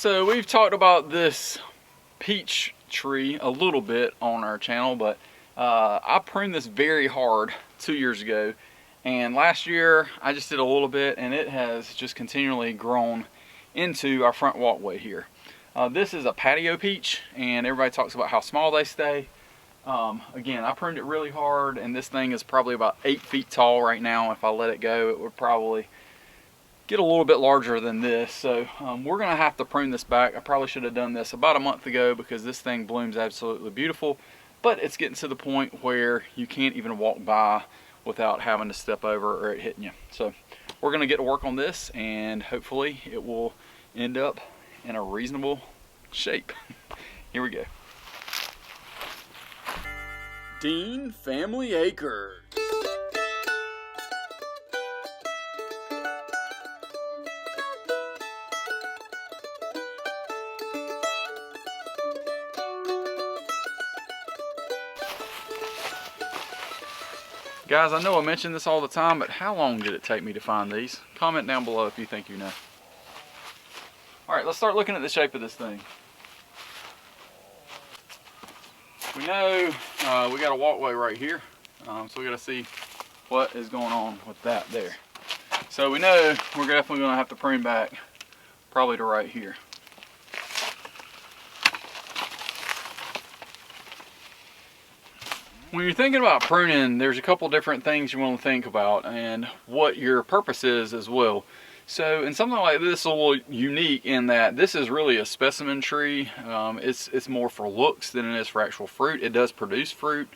So we've talked about this peach tree a little bit on our channel, but I pruned this very hard 2 years ago, and last year I just did a little bit, and it has just continually grown into our front walkway here. This is a patio peach, and everybody talks about how small they stay. Again, I pruned it really hard, and this thing is probably about 8 feet tall right now. If I let it go, it would probably get a little bit larger than this. So we're gonna have to prune this back. I probably should have done this about a month ago because this thing blooms absolutely beautiful, but it's getting to the point where you can't even walk by without having to step over or it hitting you. So we're gonna get to work on this, and hopefully it will end up in a reasonable shape. Here we go. Dean Family Acres. Guys, I know I mention this all the time, but how long did it take me to find these? Comment down below if you think you know. Alright, let's start looking at the shape of this thing. We know we got a walkway right here, so we got to see what is going on with that there. So we know we're definitely going to have to prune back probably to right here. When you're thinking about pruning, there's a couple different things you want to think about and what your purpose is as well. So in something like this, a little unique in that this is really a specimen tree. It's more for looks than it is for actual fruit. It does produce fruit,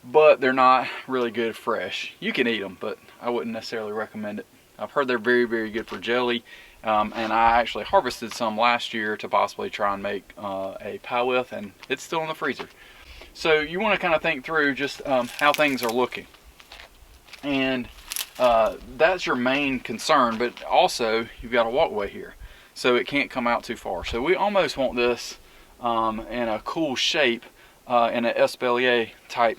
but they're not really good fresh. You can eat them, but I wouldn't necessarily recommend it. I've heard they're very, very good for jelly, and I actually harvested some last year to possibly try and make a pie with, and it's still in the freezer. So you want to kind of think through just how things are looking, and that's your main concern. But also you've got a walkway here, so it can't come out too far. So we almost want this in a cool shape in an espalier type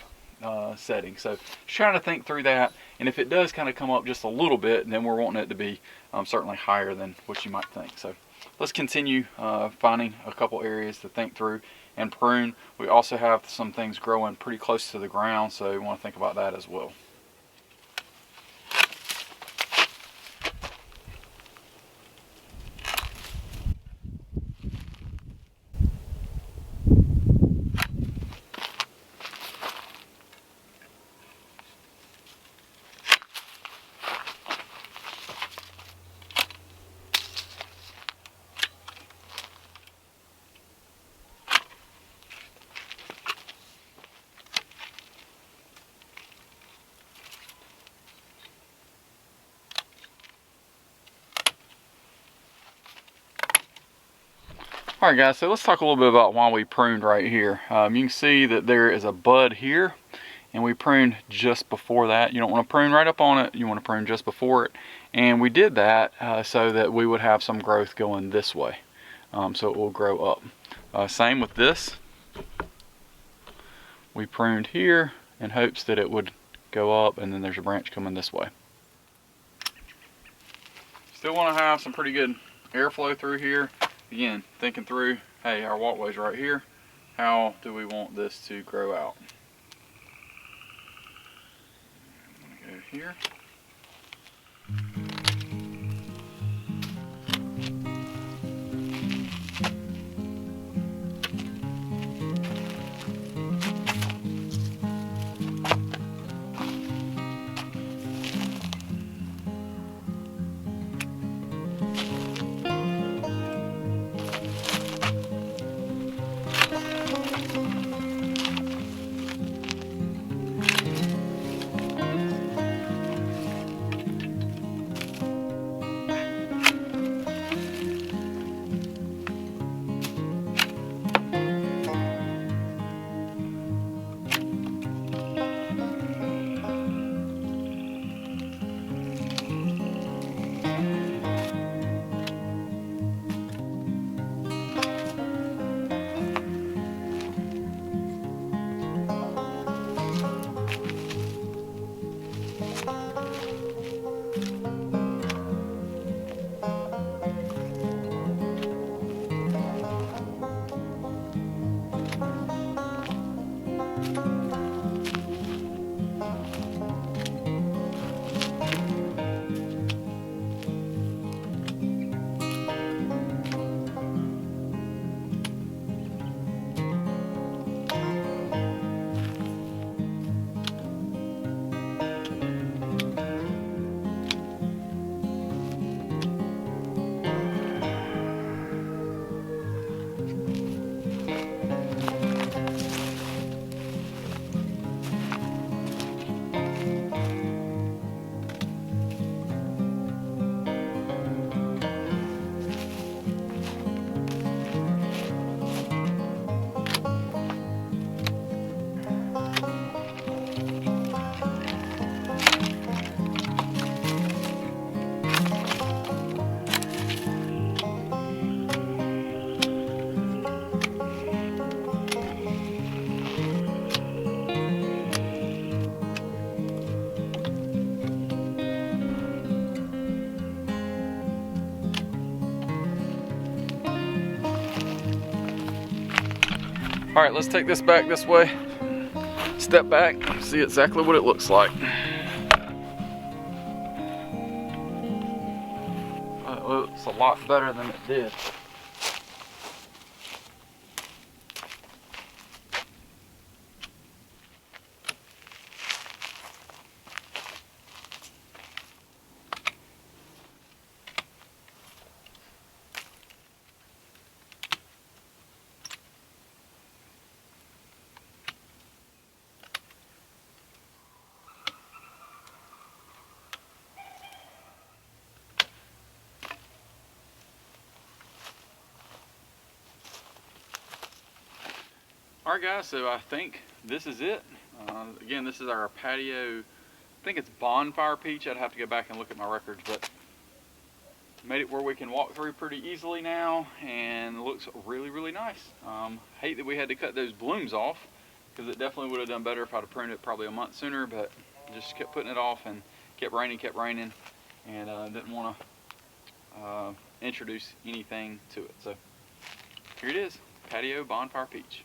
setting. So just trying to think through that, and if it does kind of come up just a little bit, then we're wanting it to be certainly higher than what you might think. So let's continue finding a couple areas to think through and prune. We also have some things growing pretty close to the ground, so we want to think about that as well. Alright guys, so let's talk a little bit about why we pruned right here. You can see that there is a bud here, and we pruned just before that. You don't want to prune right up on it, you want to prune just before it. And we did that so that we would have some growth going this way, so it will grow up. Same with this. We pruned here in hopes that it would go up, and then there's a branch coming this way. Still want to have some pretty good airflow through here. Again, thinking through, hey, our walkway's right here. How do we want this to grow out? I'm gonna go here. All right, let's take this back this way. Step back, see exactly what it looks like. It looks a lot better than it did. Alright guys, so I think this is it. Again, this is our patio, I think it's Bonfire Peach. I'd have to go back and look at my records, but made it where we can walk through pretty easily now, and it looks really, really nice. Hate that we had to cut those blooms off, because it definitely would have done better if I'd have pruned it probably a month sooner, but just kept putting it off and kept raining, and didn't want to introduce anything to it. So here it is, Patio Bonfire Peach.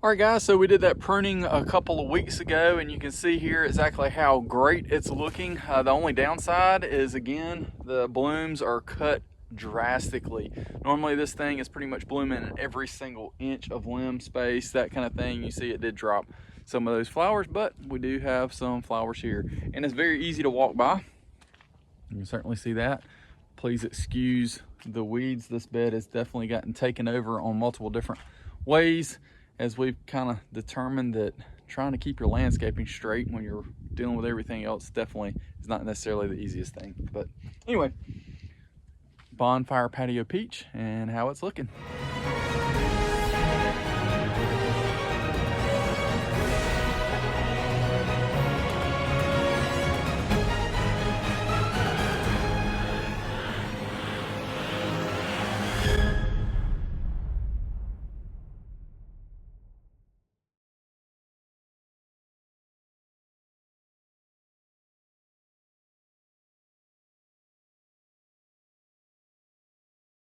Alright guys, so we did that pruning a couple of weeks ago, and you can see here exactly how great it's looking. The only downside is, again, the blooms are cut drastically. Normally this thing is pretty much blooming in every single inch of limb space, that kind of thing. You see it did drop some of those flowers, but we do have some flowers here. And it's very easy to walk by. You can certainly see that. Please excuse the weeds. This bed has definitely gotten taken over on multiple different ways, as we've kind of determined that trying to keep your landscaping straight when you're dealing with everything else definitely is not necessarily the easiest thing. But anyway, Bonfire Patio Peach and how it's looking.